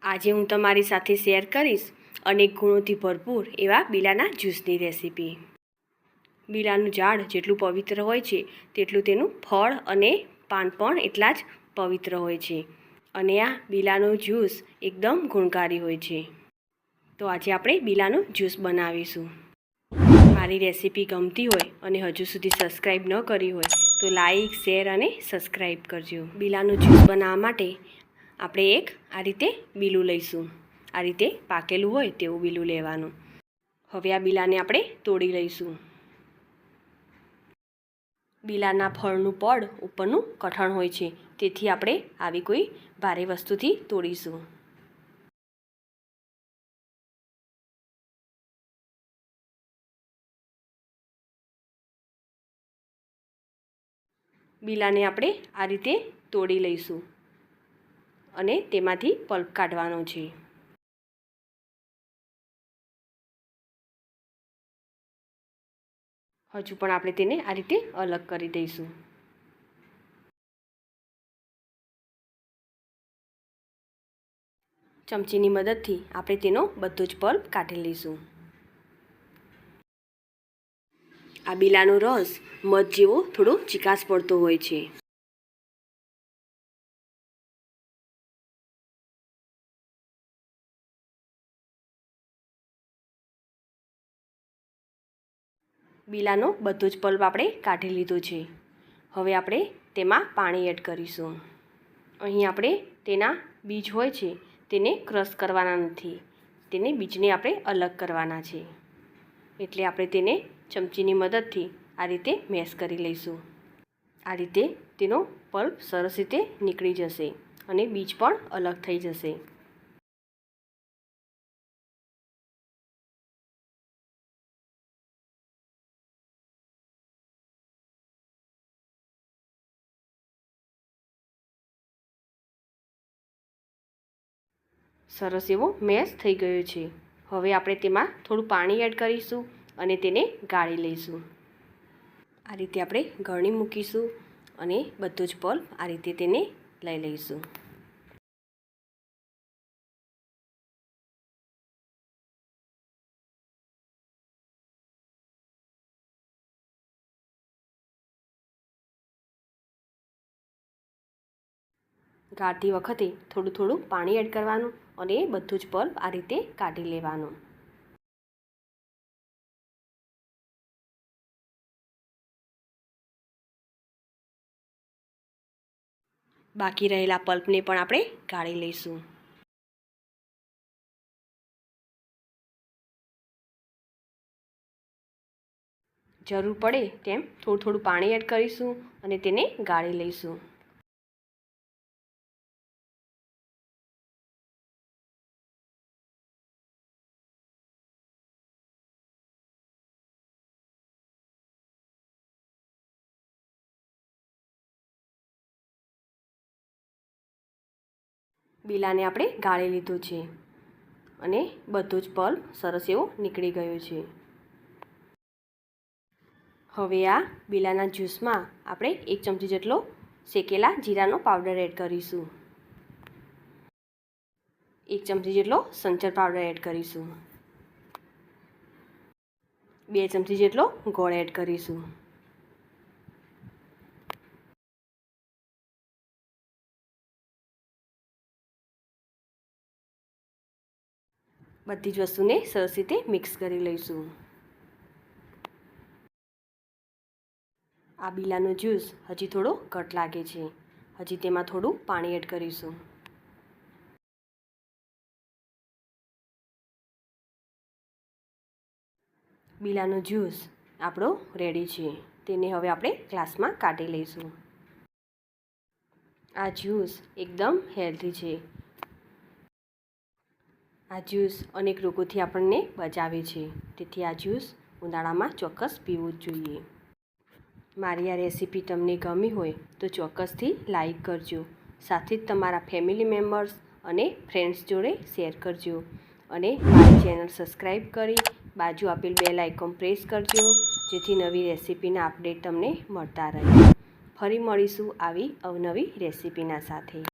આજે હું તમારી સાથે શેર કરીશ અનેક ગુણોથી ભરપૂર એવા બીલાના જ્યુસની રેસીપી। બીલાનું ઝાડ જેટલું પવિત્ર હોય છે તેટલું તેનું ફળ અને પાન પણ એટલા જ પવિત્ર હોય છે અને આ બીલાનો જ્યુસ એકદમ ગુણકારી હોય છે। તો આજે આપણે બીલાનું જ્યુસ બનાવીશું। મારી રેસીપી ગમતી હોય અને હજુ સુધી સબસ્ક્રાઈબ ન કરી હોય તો લાઈક, શેર અને સબસ્ક્રાઈબ કરજો। બીલાનું જ્યુસ બનાવવા માટે આપણે એક આ રીતે બીલું લઈશું। આ રીતે પાકેલું હોય તેવું બીલું લેવાનું। હવે આ બીલાને આપણે તોડી લઈશું। બીલાના ફળનું પડ ઉપરનું કઠણ હોય છે, તેથી આપણે આવી કોઈ ભારે વસ્તુથી તોડીશું। બીલાને આપણે આ રીતે તોડી લઈશું અને તેમાંથી પલ્પ કાઢવાનો છે। હજુ પણ આપણે તેને આ રીતે અલગ કરી દઈશું। ચમચીની મદદથી આપણે તેનો બધો જ પલ્પ કાઢી લઈશું। આ બીલાનો રસ મધ જેવો થોડો ચીકાશ પડતો હોય છે। બીલાનો બધો જ પલ્પ આપણે કાઢી લીધો છે। હવે આપણે તેમાં પાણી એડ કરીશું। અહીં આપણે તેના બીજ હોય છે તેને ક્રશ કરવાના નથી, તેને બીજને આપણે અલગ કરવાના છે। એટલે આપણે તેને ચમચીની મદદથી આ રીતે મેશ કરી લઈશું। આ રીતે તેનો પલ્પ સરસ રીતે નીકળી જશે અને બીજ પણ અલગ થઈ જશે। સરસ એવો મેશ થઈ ગયો છે। હવે આપણે તેમાં થોડું પાણી એડ કરીશું અને તેને ગાળી લઈશું। આ રીતે આપણે ગળણી મૂકીશું અને બધો જ પલ્પ આ રીતે તેને લઈ લઈશું। ગાળતી વખતે થોડું થોડું પાણી એડ કરવાનું અને બધું જ પલ્પ આ રીતે કાઢી લેવાનું। બાકી રહેલા પલ્પને પણ આપણે ગાળી લઈશું। જરૂર પડે તેમ થોડું થોડું પાણી એડ કરીશું અને તેને ગાળી લઈશું। બીલાને આપણે ગાળી લીધું છે અને બધો જ પલ્પ સરસ એવો નીકળી ગયો છે। હવે આ બીલાના જ્યુસમાં આપણે 1 ચમચી જેટલો શેકેલા જીરાનો પાવડર એડ કરીશું। 1 ચમચી જેટલો સંચર પાવડર એડ કરીશું। 2 ચમચી જેટલો ગોળ એડ કરીશું। બધી જ વસ્તુને સરસ રીતે મિક્સ કરી લઈશું। આ બીલાનો જ્યુસ હજી થોડો ઘટ લાગે છે, હજી તેમાં થોડું પાણી એડ કરીશું। બીલાનો જ્યુસ આપણો રેડી છે, તેને હવે આપણે ગ્લાસમાં કાઢી લઈશું। આ જ્યુસ એકદમ હેલ્ધી છે। આ જ્યુસ અનેક રોગોથી આપણને બચાવે છે, તેથી આ જ્યુસ ઉનાળામાં ચોક્કસ પીવું જ જોઈએ। મારી આ રેસીપી તમને ગમી હોય તો ચોક્કસથી લાઈક કરજો, સાથે જ તમારા ફેમિલી મેમ્બર્સ અને ફ્રેન્ડ્સ જોડે શેર કરજો અને મારી ચેનલ સબસ્ક્રાઈબ કરી બાજુ આપેલ બેલ આઇકોન પ્રેસ કરજો, જેથી નવી રેસીપીના અપડેટ તમને મળતા રહે। ફરી મળીશું આવી અવનવી રેસીપીના સાથે।